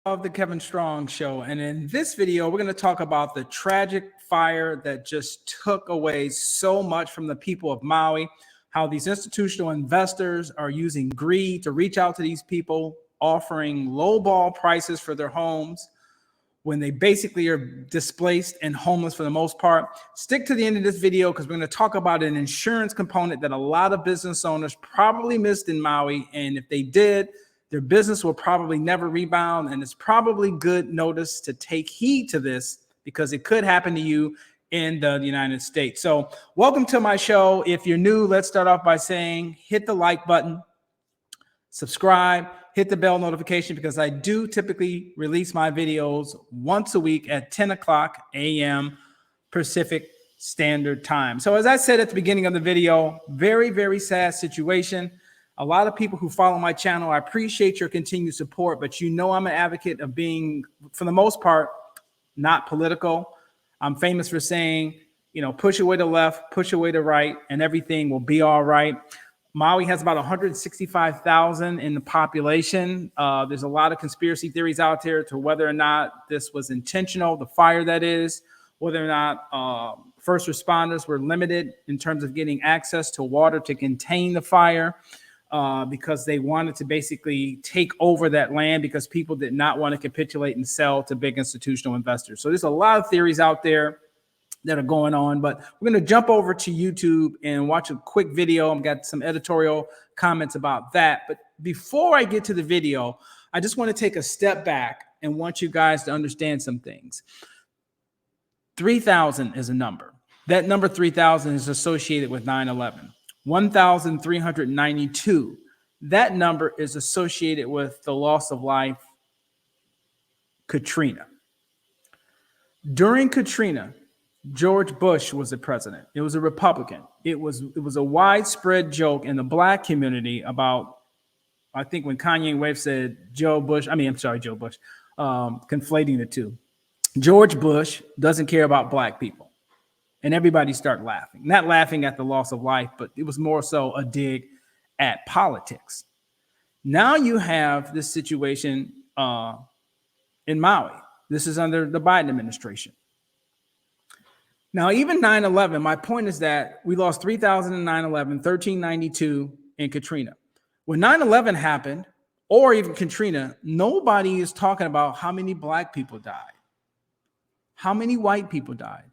Of the Kevin Strong Show. And in this video, we're going to talk about the tragic fire that just took away so much from the people of Maui, how these institutional investors are using greed to reach out to these people, offering lowball prices for their homes when they basically are displaced and homeless for the most part. Stick to the end of this video because we're going to talk about an insurance component that a lot of business owners probably missed in Maui. And if they did, their business will probably never rebound. And it's probably good notice to take heed to this because it could happen to you in the United States. So welcome to my show. If you're new, let's start off by saying hit the like button, subscribe, hit the bell notification because I do typically release my videos once a week at 10 o'clock a.m. Pacific Standard Time. So as I said at the beginning of the video, very, very sad situation. A lot of people who follow my channel, I appreciate your continued support, but you know I'm an advocate of being, for the most part, not political. I'm famous for saying, you know, push away to left, push away to right, and everything will be all right. Maui has about 165,000 in the population. There's a lot of conspiracy theories out there to whether or not this was intentional, the fire that is, whether or not first responders were limited in terms of getting access to water to contain the fire. Because they wanted to basically take over that land because people did not want to capitulate and sell to big institutional investors. So there's a lot of theories out there that are going on, but we're going to jump over to YouTube and watch a quick video. I've got some editorial comments about that. But before I get to the video, I just want to take a step back and want you guys to understand some things. 3,000 is a number. That number 3,000 is associated with 9/11. 1,392. That number is associated with the loss of life, Katrina. During Katrina, George Bush was the president. It was a Republican. It was a widespread joke in the black community about, I think when Kanye West said Joe Bush, Joe Bush, conflating the two. George Bush doesn't care about black people. And everybody started laughing, not laughing at the loss of life, but it was more so a dig at politics. Now you have this situation in Maui. This is under the Biden administration. Now, even 9/11, my point is that we lost 3,000 in 9/11, 1,392 in Katrina. When 9/11 happened, or even Katrina, nobody is talking about how many black people died, how many white people died.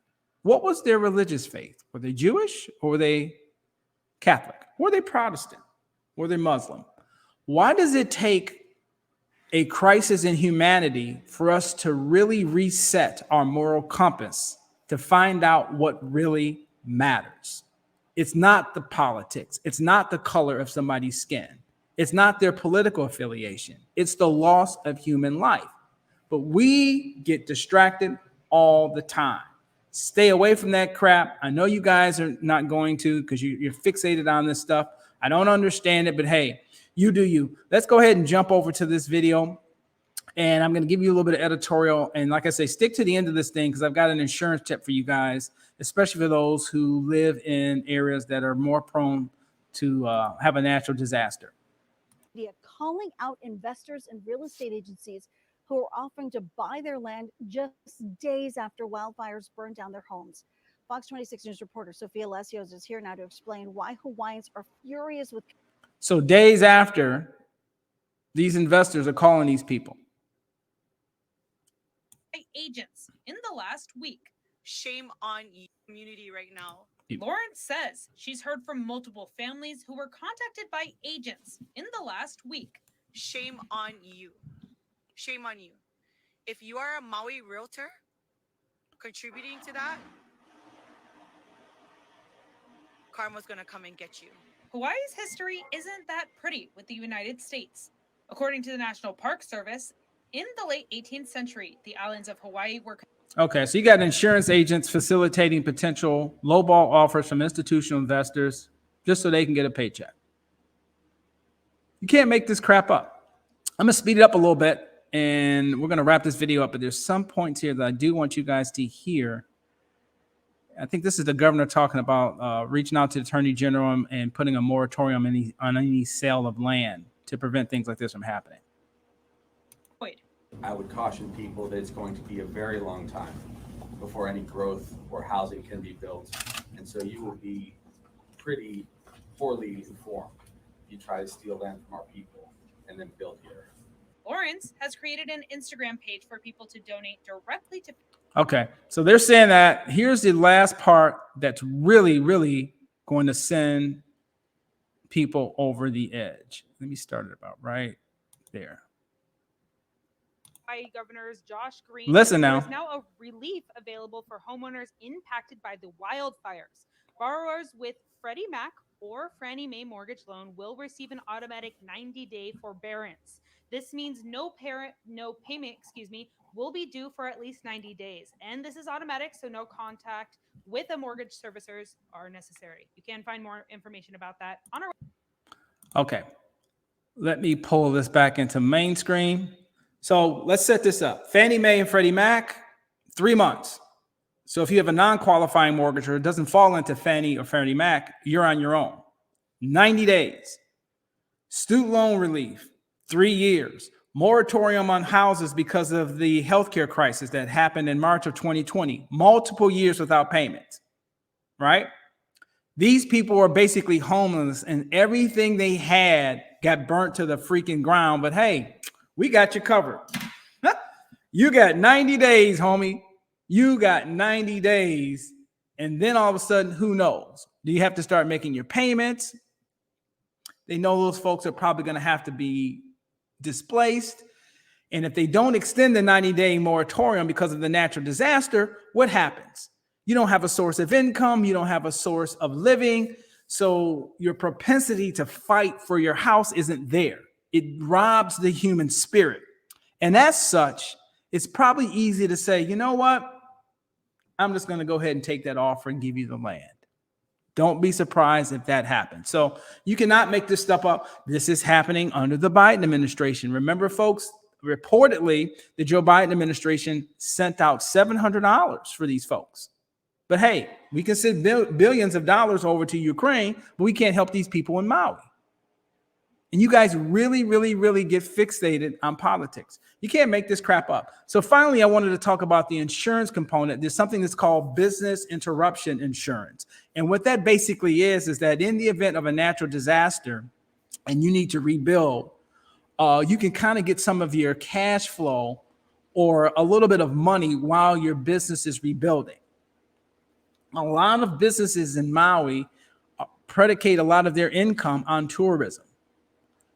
What was their religious faith? Were they Jewish or were they Catholic? Were they Protestant? Were they Muslim? Why does it take a crisis in humanity for us to really reset our moral compass to find out what really matters? It's not the politics. It's not the color of somebody's skin. It's not their political affiliation. It's the loss of human life. But we get distracted all the time. Stay away from that crap. I know you guys are not going to because you're fixated on this stuff. I don't understand it, but hey, you do you. Let's go ahead and jump over to this video. And I'm going to give you a little bit of editorial. And like I say, stick to the end of this thing because I've got an insurance tip for you guys, especially for those who live in areas that are more prone to have a natural disaster. Calling out investors and real estate agencies who are offering to buy their land just days after wildfires burned down their homes. Fox 26 News reporter Sophia Lesios is here now to explain why Hawaiians are furious with. So days after, these investors are calling these people agents in the last week. Shame on you, community right now. Lauren says she's heard from multiple families who were contacted by agents in the last week. Shame on you. Shame on you. If you are a Maui realtor contributing to that, karma's going to come and get you. Hawaii's history isn't that pretty with the United States. According to the National Park Service, in the late 18th century, the islands of Hawaii were... Okay, so you got insurance agents facilitating potential lowball offers from institutional investors just so they can get a paycheck. You can't make this crap up. I'm going to speed it up a little bit. And we're going to wrap this video up, but there's some points here that I do want you guys to hear. I think this is the governor talking about reaching out to the attorney general and putting a moratorium on any sale of land to prevent things like this from happening. I would caution people that it's going to be a very long time before any growth or housing can be built. And so you will be pretty poorly informed if you try to steal land from our people and then build here. Lawrence has created an Instagram page for people to donate directly to. Okay, so they're saying that here's the last part that's really, really going to send people over the edge. Let me start it about right there. By Governor's Josh Green. Listen now. There's now a relief available for homeowners impacted by the wildfires. Borrowers with Freddie Mac or Fannie Mae mortgage loan will receive an automatic 90-day forbearance. This means no payment, will be due for at least 90 days. And this is automatic, so no contact with a mortgage servicers are necessary. You can find more information about that on our. Okay, let me pull this back into main screen. So let's set this up. Fannie Mae and Freddie Mac, 3 months. So if you have a non-qualifying mortgage or it doesn't fall into Fannie or Freddie Mac, you're on your own. 90 days. Student loan relief, 3 years. Moratorium on houses because of the healthcare crisis that happened in March of 2020. Multiple years without payments, right? These people are basically homeless and everything they had got burnt to the freaking ground. But hey, we got you covered. You got 90 days, homie. You got 90 days. And then all of a sudden, who knows? Do you have to start making your payments? They know those folks are probably going to have to be displaced. And if they don't extend the 90-day moratorium because of the natural disaster, what happens? You don't have a source of income. You don't have a source of living. So your propensity to fight for your house isn't there. It robs the human spirit. And as such, it's probably easy to say, you know what? I'm just going to go ahead and take that offer and give you the land. Don't be surprised if that happens. So you cannot make this stuff up. This is happening under the Biden administration. Remember, folks, reportedly, the Joe Biden administration sent out $700 for these folks. But hey, we can send billions of dollars over to Ukraine, but we can't help these people in Maui. And you guys really, really, really get fixated on politics. You can't make this crap up. So finally, I wanted to talk about the insurance component. There's something that's called business interruption insurance. And what that basically is that in the event of a natural disaster and you need to rebuild, you can kind of get some of your cash flow or a little bit of money while your business is rebuilding. A lot of businesses in Maui predicate a lot of their income on tourism.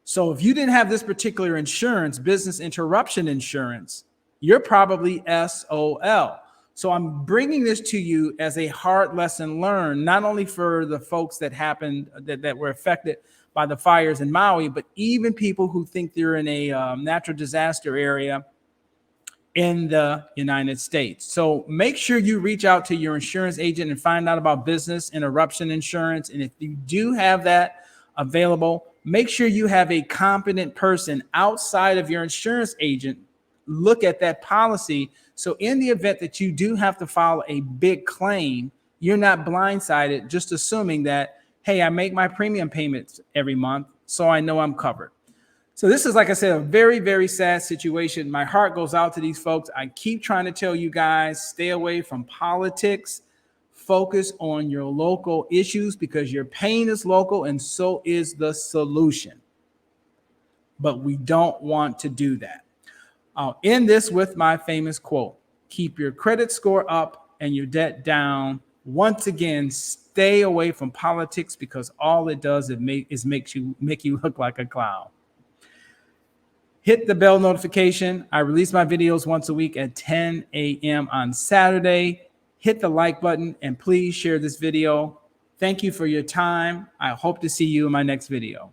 So if you didn't have this particular insurance, business interruption insurance, you're probably SOL. So I'm bringing this to you as a hard lesson learned, not only for the folks that were affected by the fires in Maui, but even people who think they're in a natural disaster area in the United States. So make sure you reach out to your insurance agent and find out about business interruption insurance. And if you do have that available, make sure you have a competent person outside of your insurance agent look at that policy. So in the event that you do have to file a big claim, you're not blindsided, just assuming that, hey, I make my premium payments every month, so I know I'm covered. So this is, like I said, a very, very sad situation. My heart goes out to these folks. I keep trying to tell you guys, stay away from politics. Focus on your local issues because your pain is local and so is the solution. But we don't want to do that. I'll end this with my famous quote: keep your credit score up and your debt down. Once again, stay away from politics because all it does is make you look like a clown. Hit the bell notification. I release my videos once a week at 10 a.m. on Saturday. Hit the like button and please share this video. Thank you for your time. I hope to see you in my next video.